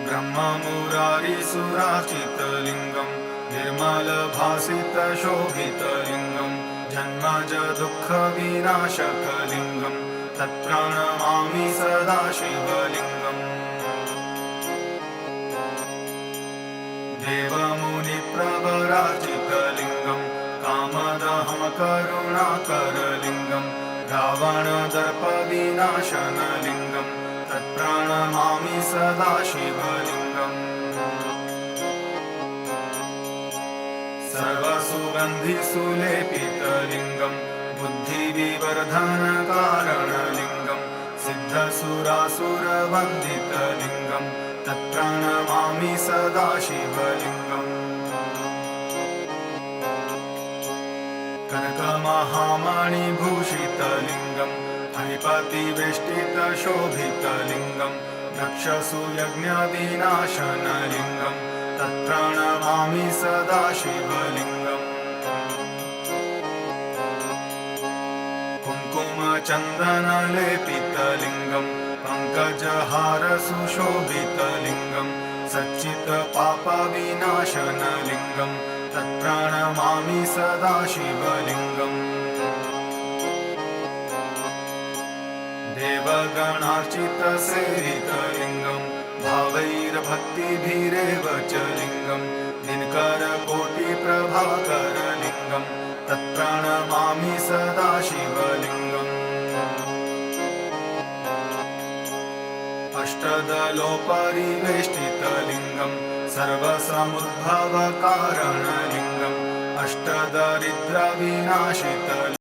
ब्रह्ममुरारिसुराचितलिङ्गं निर्मलभासितशोभितलिङ्गं जन्मज दुःखविनाशकलिङ्गं तत्प्रणमामि सदा शिवलिङ्गम् देवमुनिप्रवराचितलिङ्गं कामदहं करुणाकरलिङ्गं रावणदर्पविनाशनलिङ्गं तत्प्रणमामि सदा शिवलिङ्गम् सर्वसुगन्धिसुलेपितलिङ्गं बुद्धिविवर्धनकारणलिङ्गं सिद्धसुरासुरवन्दितलिङ्गं तत्प्रणमामि सदा शिवलिङ्गम् कनकमहामणिभूषितलिङ्गं फणिपतिवेष्टितशोभितलिङ्गं दक्षसूयज्ञविनाशनलिङ्गं तत्प्रणमामि सदा शिवलिङ्गम् कुङ्कुमचन्दनलेपितलिङ्गं पङ्कजहारसुशोभितलिङ्गं सच्चित्पापविनाशनलिङ्गं तत्प्रणमामि सदा शिवलिङ्गम् देवगणार्चितसेवितलिङ्गं भावैर्भक्तिभिरेव च लिङ्गं दिनकरकोटिप्रभाकरलिङ्गं तत्प्रणमामि सदा शिवलिङ्गम् अष्टदलोपरिवेष्टितलिङ्गं सर्वसमुद्भवकारणलिङ्गम् अष्टदरिद्रविनाशितलिङ्गम्